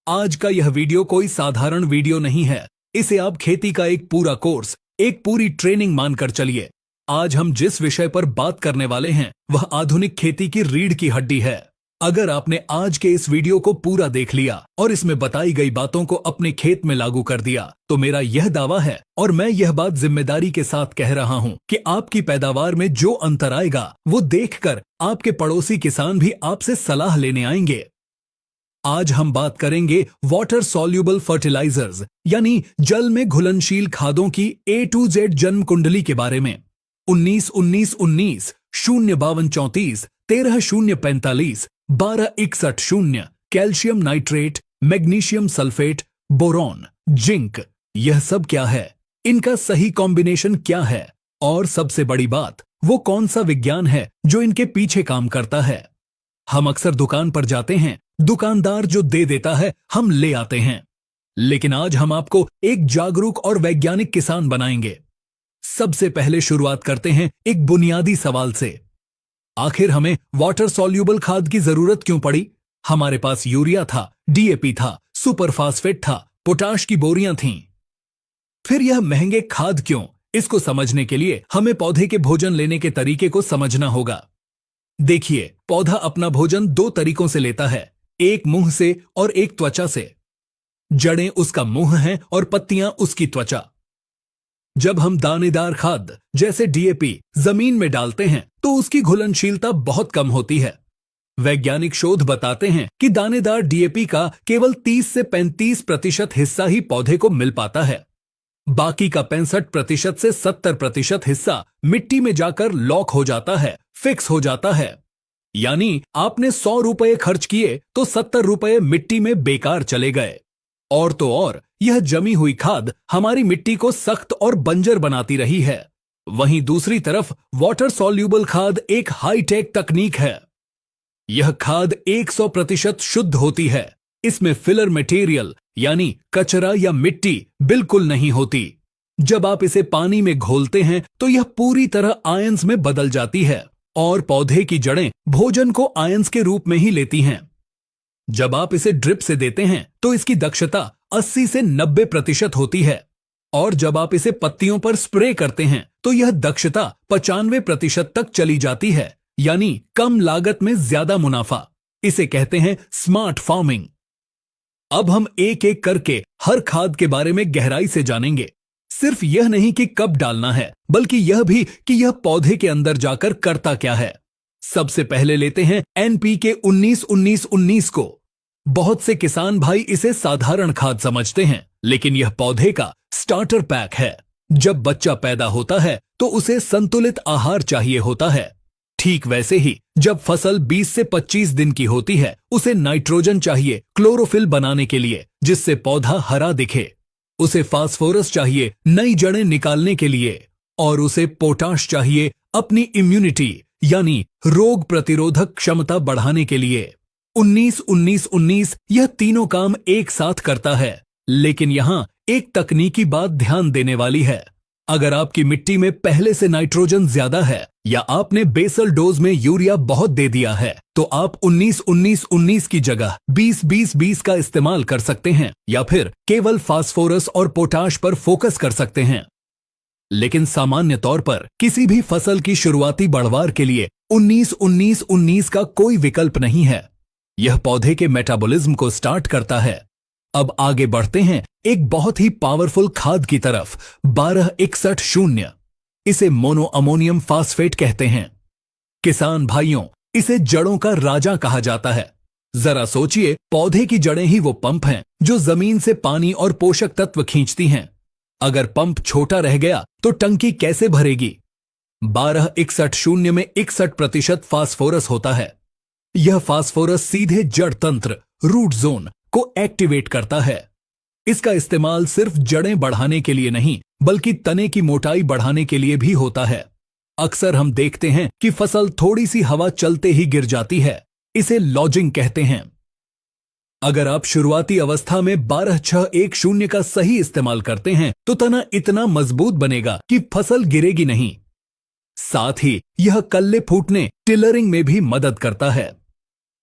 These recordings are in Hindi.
आज का यह वीडियो कोई साधारण वीडियो नहीं है। इसे आप खेती का एक पूरा कोर्स, एक पूरी ट्रेनिंग मानकर चलिए। आज हम जिस विषय पर बात करने वाले हैं वह आधुनिक खेती की रीढ़ की हड्डी है। अगर आपने आज के इस वीडियो को पूरा देख लिया और इसमें बताई गई बातों को अपने खेत में लागू कर दिया तो मेरा यह दावा है और मैं यह बात जिम्मेदारी के साथ कह रहा हूं कि आपकी पैदावार में जो अंतर आएगा वो देखकर आपके पड़ोसी किसान भी आपसे सलाह लेने आएंगे। आज हम बात करेंगे वाटर सॉल्यूबल फर्टिलाइजर्स यानी जल में घुलनशील खादों की A to Z जन्म कुंडली के बारे में। 19-19-19, 0-52-34, 13-0-45, 12-61-0, calcium nitrate, magnesium sulphate, boron, zinc, यह सब क्या है, इनका सही कॉम्बिनेशन क्या है और सबसे बड़ी बात वो कौन सा विज्ञान है जो इनके पीछे काम करता है। हम अक्सर दुकान पर जाते हैं, दुकानदार जो दे देता है हम ले आते हैं, लेकिन आज हम आपको एक जागरूक और वैज्ञानिक किसान बनाएंगे। सबसे पहले शुरुआत करते हैं एक बुनियादी सवाल से। आखिर हमें वाटर सॉल्यूबल खाद की जरूरत क्यों पड़ी? हमारे पास यूरिया था, DAP था, सुपर फास्फेट था, पोटाश की बोरियां थीं। फिर यह महंगे खाद क्यों? इसको समझने के लिए हमें पौधे के भोजन लेने के तरीके को समझना होगा। देखिए, पौधा अपना भोजन दो तरीकों से लेता है, एक मुंह से और एक त्वचा से। जड़ें उसका मुंह हैं और पत्तियां उसकी त्वचा। जब हम दानेदार खाद जैसे DAP जमीन में डालते हैं तो उसकी घुलनशीलता बहुत कम होती है। वैज्ञानिक शोध बताते हैं कि दानेदार DAP का केवल 30 से 35% हिस्सा ही पौधे को मिल पाता है। बाकी का 65% से 70% हिस्सा मिट्टी में जाकर लॉक हो जाता है, फिक्स हो जाता है। यानी आपने 100 रुपए खर्च किए तो 70 रुपए मिट्टी में बेकार चले गए। और तो और यह जमी हुई खाद हमारी मिट्टी को सख्त और बंजर बनाती रही है। वहीं दूसरी तरफ वाटर सॉल्यूबल खाद एक हाईटेक तकनीक है। यह खाद 100% शुद्ध होती है। इसमें फिलर मटेरियल यानी कचरा या मिट्टी बिल्कुल नहीं होती। जब आप इसे पानी में घोलते हैं तो यह पूरी तरह आयंस में बदल जाती है और पौधे की जड़ें भोजन को आयंस के रूप में ही लेती हैं। जब आप इसे ड्रिप से देते हैं तो इसकी दक्षता 80 से 90% होती है और जब आप इसे पत्तियों पर स्प्रे करते हैं तो यह दक्षता 95% तक चली जाती है, यानी कम लागत में ज्यादा मुनाफा। इसे कहते हैं स्मार्ट फार्मिंग। अब हम एक एक करके हर खाद के बारे में गहराई से जानेंगे। सिर्फ यह नहीं कि कब डालना है, बल्कि यह भी कि यह पौधे के अंदर जाकर करता क्या है। सबसे पहले लेते हैं NPK 19-19-19 को। बहुत से किसान भाई इसे साधारण खाद समझते हैं, लेकिन यह पौधे का स्टार्टर पैक है। जब बच्चा पैदा होता है तो उसे संतुलित आहार चाहिए होता है। ठीक वैसे ही जब फसल 20 से 25 दिन की होती है उसे नाइट्रोजन चाहिए क्लोरोफिल बनाने के लिए, जिससे पौधा हरा दिखे। उसे फास्फोरस चाहिए नई जड़ें निकालने के लिए और उसे पोटाश चाहिए अपनी इम्यूनिटी यानी रोग प्रतिरोधक क्षमता बढ़ाने के लिए। 19-19-19 यह तीनों काम एक साथ करता है। लेकिन यहां एक तकनीकी बात ध्यान देने वाली है। अगर आपकी मिट्टी में पहले से नाइट्रोजन ज्यादा है या आपने बेसल डोज में यूरिया बहुत दे दिया है तो आप 19-19-19 की जगह 20-20-20 का इस्तेमाल कर सकते हैं या फिर केवल फास्फोरस और पोटाश पर फोकस कर सकते हैं। लेकिन सामान्य तौर पर किसी भी फसल की शुरुआती बढ़वार के लिए 19-19-19 का कोई विकल्प नहीं है। यह पौधे के मेटाबॉलिज्म को स्टार्ट करता है। अब आगे बढ़ते हैं एक बहुत ही पावरफुल खाद की तरफ, 12-61-0। इसे मोनो अमोनियम फास्फेट कहते हैं। किसान भाइयों, इसे जड़ों का राजा कहा जाता है। जरा सोचिए, पौधे की जड़ें ही वो पंप हैं जो जमीन से पानी और पोषक तत्व खींचती हैं। अगर पंप छोटा रह गया तो टंकी कैसे भरेगी? 12-61-0 में 61% फास्फोरस होता है। यह फास्फोरस सीधे जड़ तंत्र रूट जोन को एक्टिवेट करता है। इसका इस्तेमाल सिर्फ जड़ें बढ़ाने के लिए नहीं बल्कि तने की मोटाई बढ़ाने के लिए भी होता है। अक्सर हम देखते हैं कि फसल थोड़ी सी हवा चलते ही गिर जाती है। इसे लॉजिंग कहते हैं। अगर आप शुरुआती अवस्था में 12-6-1-0 का सही इस्तेमाल करते हैं तो तना इतना मजबूत बनेगा कि फसल गिरेगी नहीं। साथ ही यह कल्ले फूटने टिलरिंग में भी मदद करता है।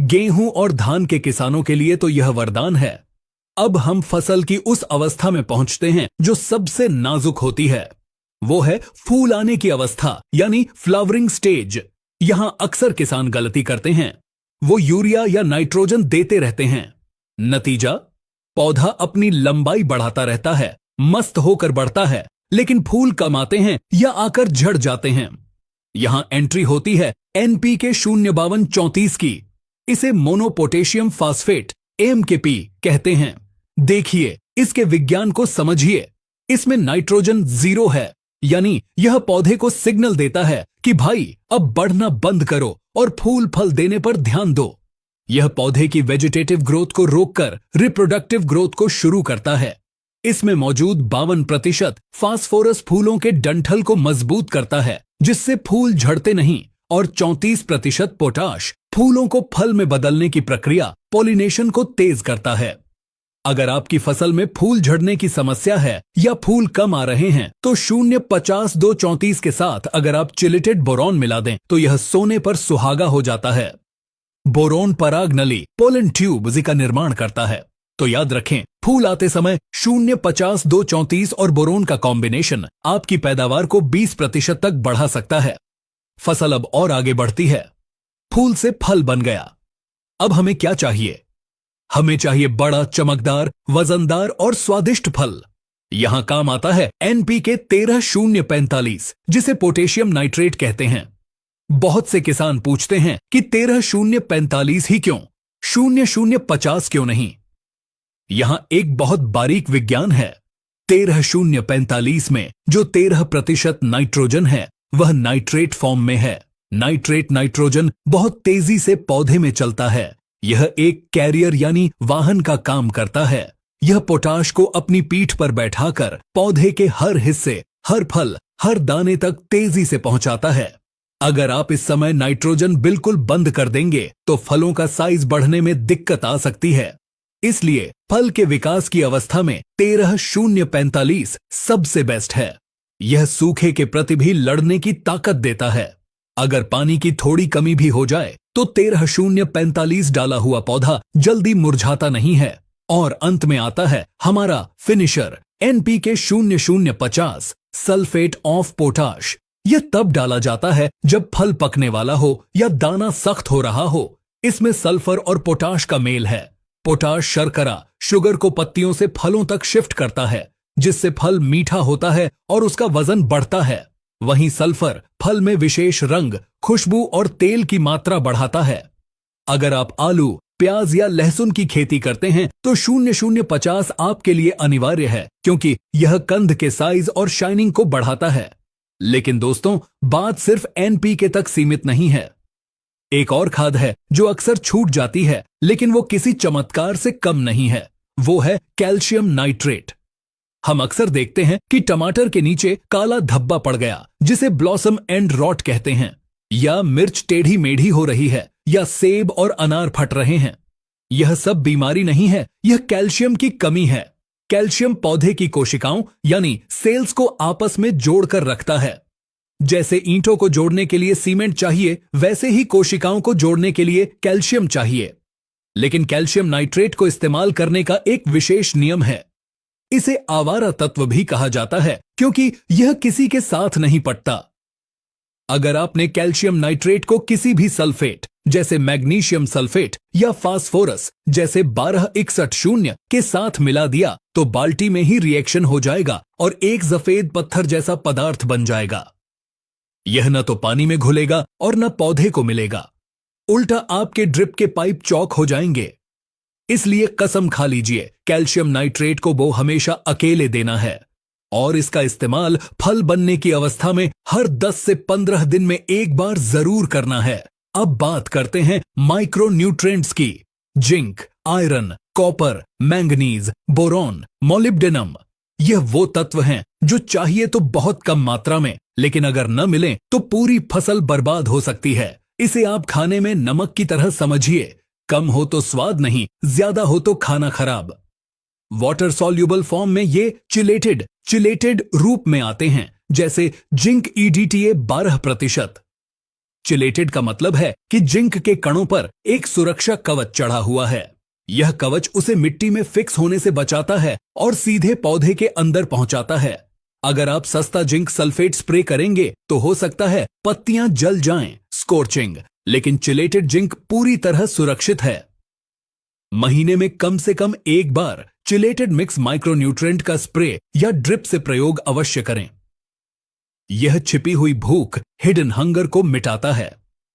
गेहूं और धान के किसानों के लिए तो यह वरदान है। अब हम फसल की उस अवस्था में पहुंचते हैं जो सबसे नाजुक होती है। वो है फूल आने की अवस्था, यानी फ्लावरिंग स्टेज। यहां अक्सर किसान गलती करते हैं। वो यूरिया या नाइट्रोजन देते रहते हैं। नतीजा, पौधा अपनी लंबाई बढ़ाता रहता है, मस्त होकर बढ़ता है, लेकिन फूल कम आते हैं या आकर झड़ जाते हैं। यहां एंट्री होती है NPK 05234 की। इसे मोनोपोटेशियम फास्फेट MKP कहते हैं। देखिए, इसके विज्ञान को समझिए। इसमें नाइट्रोजन 0 है, यानी यह पौधे को सिग्नल देता है कि भाई अब बढ़ना बंद करो और फूल फल देने पर ध्यान दो। यह पौधे की वेजिटेटिव ग्रोथ को रोककर रिप्रोडक्टिव ग्रोथ को शुरू करता है। इसमें मौजूद 52% फास्फोरस फूलों के डंठल को मजबूत करता है, जिससे फूल झड़ते नहीं, और 34% पोटाश फूलों को फल में बदलने की प्रक्रिया पॉलिनेशन को तेज करता है। अगर आपकी फसल में फूल झड़ने की समस्या है या फूल कम आ रहे हैं, तो 0.50-2-34 के साथ अगर आप चिलेटेड बोरॉन मिला दें तो यह सोने पर सुहागा हो जाता है। बोरॉन पराग नली पोलन ट्यूब्स का निर्माण करता है। तो याद रखें, फूल आते समय 0.50-2-34 और बोरोन का कॉम्बिनेशन आपकी पैदावार को 20% तक बढ़ा सकता है। फसल अब और आगे बढ़ती है। फूल से फल बन गया। अब हमें क्या चाहिए? हमें चाहिए बड़ा, चमकदार, वजनदार और स्वादिष्ट फल। यहां काम आता है NPK 13045, जिसे पोटेशियम नाइट्रेट कहते हैं। बहुत से किसान पूछते हैं कि 13045 ही क्यों, 0050 क्यों नहीं? यहां एक बहुत बारीक विज्ञान है। 13045 में जो 13% नाइट्रोजन है, वह नाइट्रेट फॉर्म में है। नाइट्रेट नाइट्रोजन बहुत तेजी से पौधे में चलता है। यह एक कैरियर यानी वाहन का काम करता है। यह पोटाश को अपनी पीठ पर बैठाकर पौधे के हर हिस्से, हर फल, हर दाने तक तेजी से पहुंचाता है। अगर आप इस समय नाइट्रोजन बिल्कुल बंद कर देंगे तो फलों का साइज बढ़ने में दिक्कत आ सकती है। इसलिए फल के विकास की अवस्था में 13045 सबसे बेस्ट है। यह सूखे के प्रति भी लड़ने की ताकत देता है। अगर पानी की थोड़ी कमी भी हो जाए तो 13045 डाला हुआ पौधा जल्दी मुरझाता नहीं है। और अंत में आता है हमारा finisher NPK 0050 sulphate of potash. यह तब डाला जाता है जब फल पकने वाला हो या दाना सख्त हो रहा हो। इसमें सल्फर और पोटाश का मेल है। पोटाश शर्करा शुगर को पत्तियों से फलों तक शिफ्ट करता है, जिससे फल मीठा होता है और उसका वजन बढ़ता है। वहीं सल्फर फल में विशेष रंग, खुशबू और तेल की मात्रा बढ़ाता है। अगर आप आलू, प्याज या लहसुन की खेती करते हैं तो 0050 आपके लिए अनिवार्य है, क्योंकि यह कंद के साइज और शाइनिंग को बढ़ाता है। लेकिन दोस्तों, बात सिर्फ NPK तक सीमित नहीं है। एक और खाद है जो अक्सर छूट जाती है, लेकिन वो किसी चमत्कार से कम नहीं है। वो है कैल्शियम नाइट्रेट। हम अक्सर देखते हैं कि टमाटर के नीचे काला धब्बा पड़ गया, जिसे ब्लॉसम एंड रॉट कहते हैं, या मिर्च टेढ़ी मेढ़ी हो रही है, या सेब और अनार फट रहे हैं। यह सब बीमारी नहीं है, यह कैल्शियम की कमी है। कैल्शियम पौधे की कोशिकाओं यानी सेल्स को आपस में जोड़कर रखता है। जैसे ईंटों को जोड़ने के लिए सीमेंट चाहिए, वैसे ही कोशिकाओं को जोड़ने के लिए कैल्शियम चाहिए। लेकिन कैल्शियम नाइट्रेट को इस्तेमाल करने का एक विशेष नियम है। इसे आवारा तत्व भी कहा जाता है, क्योंकि यह किसी के साथ नहीं पटता। अगर आपने कैल्शियम नाइट्रेट को किसी भी सल्फेट जैसे मैग्नीशियम सल्फेट या फास्फोरस जैसे 1261 के साथ मिला दिया तो बाल्टी में ही रिएक्शन हो जाएगा और एक सफेद पत्थर जैसा पदार्थ बन जाएगा। यह न तो पानी में घुलेगा और न पौधे को मिलेगा। उल्टा आपके ड्रिप के पाइप चौक हो जाएंगे। इसलिए कसम खा लीजिए, कैल्शियम नाइट्रेट को वो हमेशा अकेले देना है, और इसका इस्तेमाल फल बनने की अवस्था में हर 10 से 15 दिन में एक बार जरूर करना है। अब बात करते हैं माइक्रो न्यूट्रिएंट्स की। Zinc, iron, copper, manganese, boron, molybdenum, यह वो तत्व हैं जो चाहिए तो बहुत कम मात्रा में, लेकिन अगर न मिले तो पूरी फसल बर्बाद हो सकती है। इसे आप खाने में नमक की तरह समझिए। कम हो तो स्वाद नहीं, ज्यादा हो तो खाना खराब। वाटर सॉल्युबल फॉर्म में ये चिलेटेड रूप में आते हैं, जैसे जिंक EDTA 12%। चिलेटेड का मतलब है कि जिंक के कणों पर एक सुरक्षा कवच चढ़ा हुआ है। यह कवच उसे मिट्टी में फिक्स होने से बचाता है और सीधे पौधे के अंदर पहुंचाता है। अगर आप सस्ता जिंक सल्फेट स्प्रे करेंगे तो हो सकता है पत्तियां जल जाएं, स्कॉर्चिंग, लेकिन चिलेटेड जिंक पूरी तरह सुरक्षित है। महीने में कम से कम एक बार चिलेटेड मिक्स माइक्रोन्यूट्रिएंट का स्प्रे या ड्रिप से प्रयोग अवश्य करें। यह छिपी हुई भूख, हिडन हंगर को मिटाता है।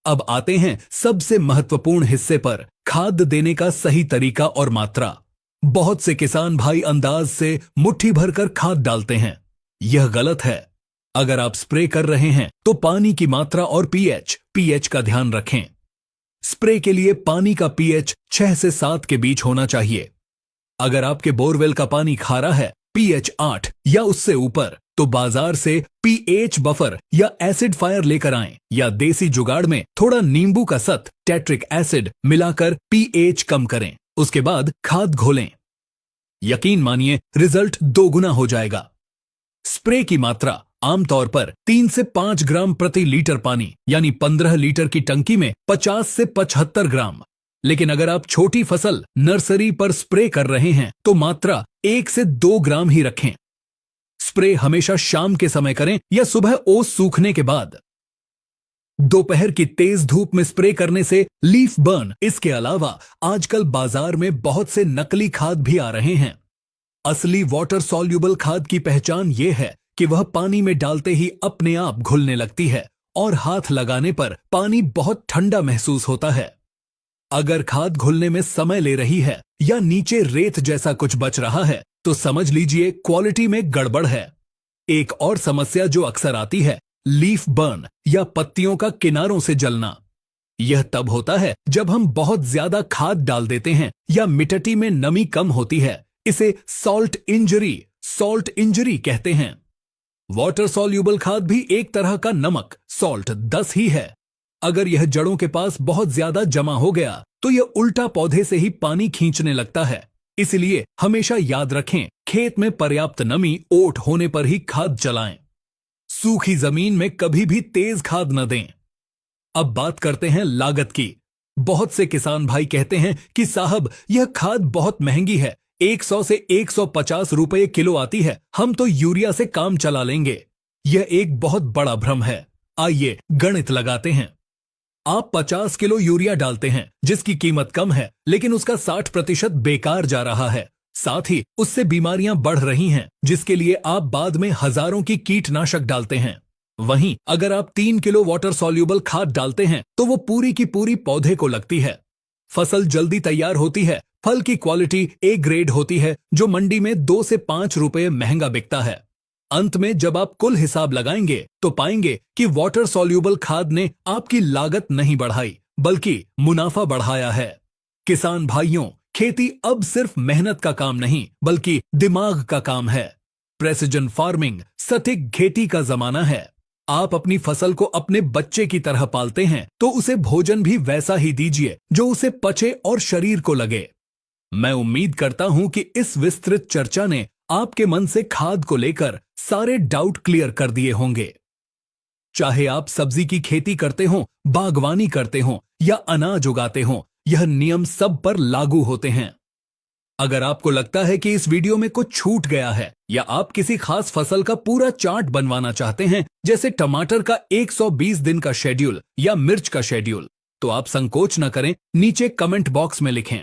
अब आते हैं सबसे महत्वपूर्ण हिस्से पर, खाद देने का सही तरीका और मात्रा। बहुत से किसान भाई अंदाज से मुट्ठी भरकर खाद डालते हैं। यह गलत है। अगर आप स्प्रे कर रहे हैं तो पानी की मात्रा और पीएच का ध्यान रखें। स्प्रे के लिए पानी का पीएच 6 से 7 के बीच होना चाहिए। अगर आपके बोरवेल का पानी खारा है, पीएच 8 या उससे ऊपर, तो बाजार से पीएच बफर या एसिड फायर लेकर आएं, या देसी जुगाड़ में थोड़ा नींबू का सत, टेट्रिक एसिड मिलाकर पीएच कम करें। उसके बाद खाद घोलें। यकीन मानिए, रिजल्ट 2 गुना हो जाएगा। स्प्रे की मात्रा आमतौर पर 3 से 5 ग्राम प्रति लीटर पानी, यानी 15 लीटर की टंकी में 50 से 75 ग्राम। लेकिन अगर आप छोटी फसल नर्सरी पर स्प्रे कर रहे हैं तो मात्रा 1 से 2 ग्राम ही रखें। स्प्रे हमेशा शाम के समय करें या सुबह ओस सूखने के बाद। दोपहर की तेज धूप में स्प्रे करने से लीफ बर्न। इसके अलावा आजकल बाजार में बहुत से नकली खाद भी आ रहे हैं। असली वाटर सॉल्युबल खाद की पहचान यह है कि वह पानी में डालते ही अपने आप घुलने लगती है और हाथ लगाने पर पानी बहुत ठंडा महसूस होता है। अगर खाद घुलने में समय ले रही है या नीचे रेत जैसा कुछ बच रहा है तो समझ लीजिए क्वालिटी में गड़बड़ है। एक और समस्या जो अक्सर आती है, लीफ बर्न या पत्तियों का किनारों से जलना। यह तब होता है जब हम बहुत ज्यादा खाद डाल देते हैं या मिट्टी में नमी कम होती है। इसे सॉल्ट इंजरी कहते हैं। वाटर सॉल्युबल खाद भी एक तरह का नमक, सॉल्ट 10 ही है। अगर यह जड़ों के पास बहुत ज्यादा जमा हो गया तो यह उल्टा पौधे से ही पानी खींचने लगता है। इसलिए हमेशा याद रखें, खेत में पर्याप्त नमी, ओट होने पर ही खाद चलाएं। सूखी जमीन में कभी भी तेज खाद न दें। अब बात करते हैं लागत की। बहुत से किसान भाई कहते हैं कि साहब, यह खाद बहुत महंगी है, 100 से 150 रुपए किलो आती है, हम तो यूरिया से काम चला लेंगे। यह एक बहुत बड़ा भ्रम है। आइए गणित लगाते हैं। आप 50 किलो यूरिया डालते हैं जिसकी कीमत कम है, लेकिन उसका 60% बेकार जा रहा है। साथ ही उससे बीमारियां बढ़ रही हैं, जिसके लिए आप बाद में हजारों की कीटनाशक डालते हैं। वहीं अगर आप 3 किलो वाटर सॉल्युबल खाद डालते हैं तो वो पूरी की पूरी पौधे को लगती है। फसल जल्दी तैयार होती है, फल की क्वालिटी ए ग्रेड होती है, जो मंडी में 2 से 5 रुपए महंगा बिकता है। अंत में जब आप कुल हिसाब लगाएंगे तो पाएंगे कि वाटर सॉल्युबल खाद ने आपकी लागत नहीं बढ़ाई, बल्कि मुनाफा बढ़ाया है। किसान भाइयों, खेती अब सिर्फ मेहनत का काम नहीं, बल्कि दिमाग का काम है। प्रेसिजन फार्मिंग, सटीक खेती का जमाना है। आप अपनी फसल को अपने बच्चे की तरह पालते हैं तो उसे भोजन भी वैसा ही दीजिए जो उसे पचे और शरीर को लगे। मैं उम्मीद करता हूं कि इस विस्तृत चर्चा ने आपके मन से खाद को लेकर सारे डाउट क्लियर कर दिए होंगे। चाहे आप सब्जी की खेती करते हो, बागवानी करते हो या अनाज उगाते हो, यह नियम सब पर लागू होते हैं। अगर आपको लगता है कि इस वीडियो में कुछ छूट गया है या आप किसी खास फसल का पूरा चार्ट बनवाना चाहते हैं, जैसे टमाटर का 120 दिन का शेड्यूल या मिर्च का शेड्यूल, तो आप संकोच न करें, नीचे कमेंट बॉक्स में लिखें।